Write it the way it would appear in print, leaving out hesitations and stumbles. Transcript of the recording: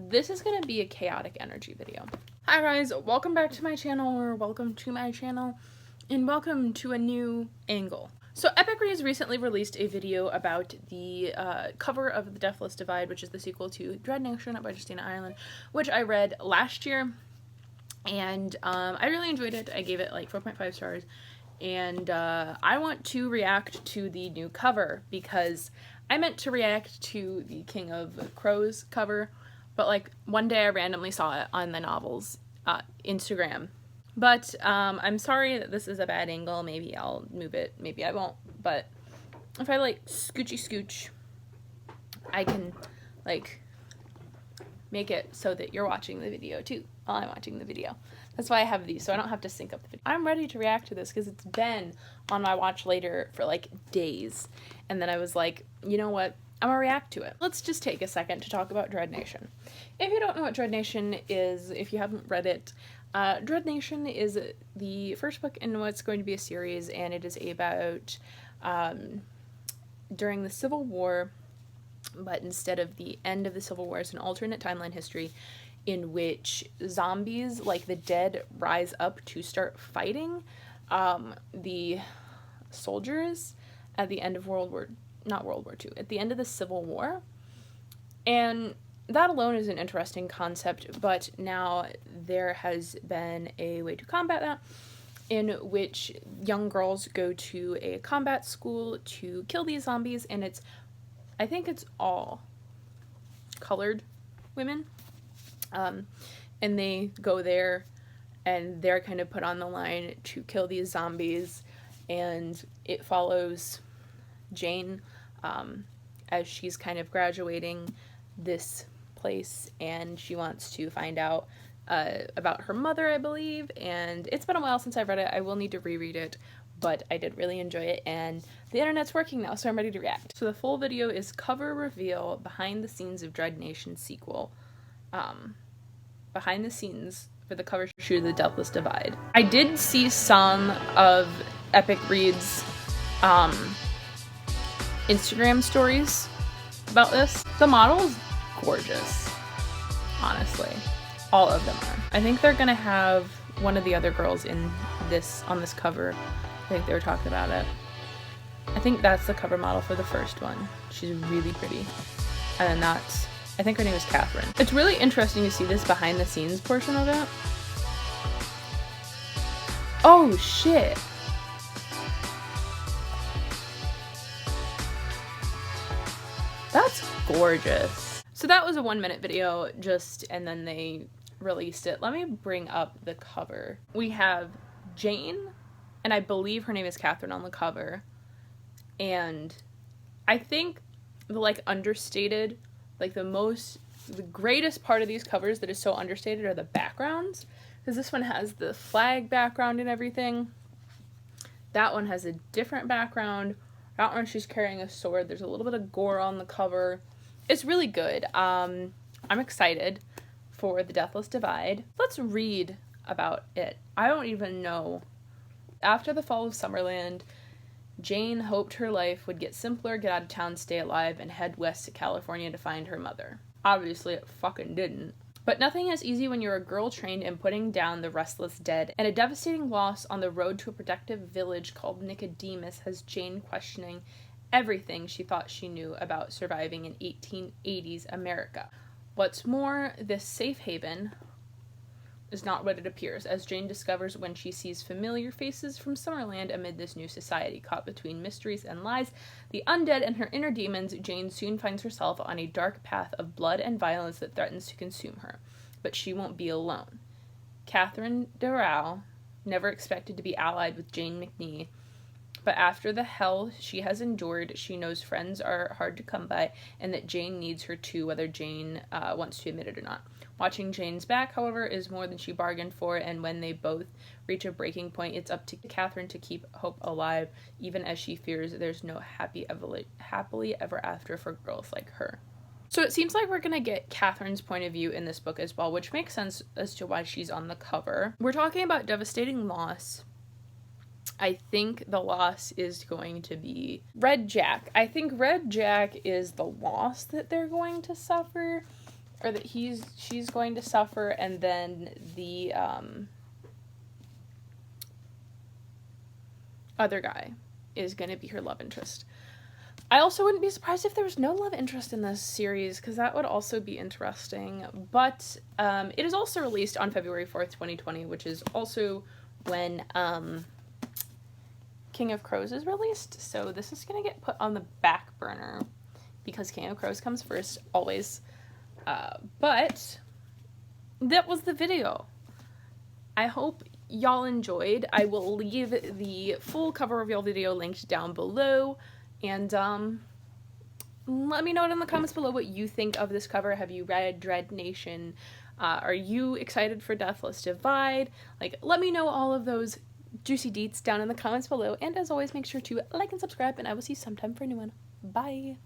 This is gonna be a chaotic energy video. Hi guys, welcome back to my channel, or welcome to my channel, and welcome to a new angle. So Epic Reads recently released a video about the cover of the Deathless Divide, which is the sequel to Dread Nation by Justina Ireland, which I read last year, and I really enjoyed it. I gave it like 4.5 stars, and I want to react to the new cover because I meant to react to the King of Crows cover, but like one day I randomly saw it on the novel's Instagram. But I'm sorry that this is a bad angle. Maybe I'll move it, maybe I won't. But if I like scoochy scooch, I can like make it so that you're watching the video too while I'm watching the video. That's why I have these, so I don't have to sync up the video. I'm ready to react to this because it's been on my watch later for like days. And then I was like, you know what? I'm gonna react to it. Let's just take a second to talk about Dread Nation. If you don't know what Dread Nation is, if you haven't read it, Dread Nation is the first book in what's going to be a series, and it is about during the Civil War, but instead of the end of the Civil War, it's an alternate timeline history in which zombies, like the dead, rise up to start fighting the soldiers at the end of not World War II, at the end of the Civil War. And that alone is an interesting concept, but now there has been a way to combat that, in which young girls go to a combat school to kill these zombies, and I think it's all colored women, and they go there and they're kind of put on the line to kill these zombies, and it follows Jane as she's kind of graduating this place, and she wants to find out about her mother, I believe, and it's been a while since I've read it. I will need to reread it, but I did really enjoy it, and the internet's working now, so I'm ready to react. So the full video is cover reveal behind the scenes of Dread Nation sequel. Behind the scenes for the cover shoot of the Deathless Divide. I did see some of Epic Reads Instagram stories about this. The model is gorgeous, honestly. All of them are. I think they're gonna have one of the other girls on this cover. I think they were talking about it. I think that's the cover model for the first one. She's really pretty. And then I think her name is Catherine. It's really interesting to see this behind the scenes portion of it. Oh shit. That's gorgeous. So that was a 1-minute video, and then they released it. Let me bring up the cover. We have Jane, and I believe her name is Catherine on the cover. And I think the like understated, like the greatest part of these covers that is so understated are the backgrounds. Because this one has the flag background and everything. That one has a different background. That one she's carrying a sword. There's a little bit of gore on the cover. It's really good. I'm excited for the Deathless Divide. Let's read about it. I don't even know. After the fall of Summerland, Jane hoped her life would get simpler, get out of town, stay alive, and head west to California to find her mother. Obviously, it fucking didn't. But nothing is easy when you're a girl trained in putting down the restless dead, and a devastating loss on the road to a protective village called Nicodemus has Jane questioning everything she thought she knew about surviving in 1880s America. What's more, this safe haven is not what it appears, as Jane discovers when she sees familiar faces from Summerland amid this new society. Caught between mysteries and lies, the undead and her inner demons, Jane soon finds herself on a dark path of blood and violence that threatens to consume her. But she won't be alone. Catherine Darrow never expected to be allied with Jane McNee, but after the hell she has endured, she knows friends are hard to come by, and that Jane needs her too, whether Jane wants to admit it or not. Watching Jane's back, however, is more than she bargained for, and when they both reach a breaking point, it's up to Catherine to keep hope alive, even as she fears there's no happily ever after for girls like her. So it seems like we're gonna get Catherine's point of view in this book as well, which makes sense as to why she's on the cover. We're talking about devastating loss. I think the loss is going to be Red Jack. I think Red Jack is the loss that they're going to suffer. or that she's going to suffer, and then the other guy is going to be her love interest. I also wouldn't be surprised if there was no love interest in this series, because that would also be interesting. But it is also released on February 4th, 2020, which is also when King of Crows is released. So this is going to get put on the back burner because King of Crows comes first, always. But that was the video. I hope y'all enjoyed. I will leave the full cover reveal video linked down below. And let me know in the comments below what you think of this cover. Have you read Dread Nation? Are you excited for Deathless Divide? Like, let me know all of those juicy deets down in the comments below. And as always, make sure to like and subscribe, and I will see you sometime for a new one. Bye!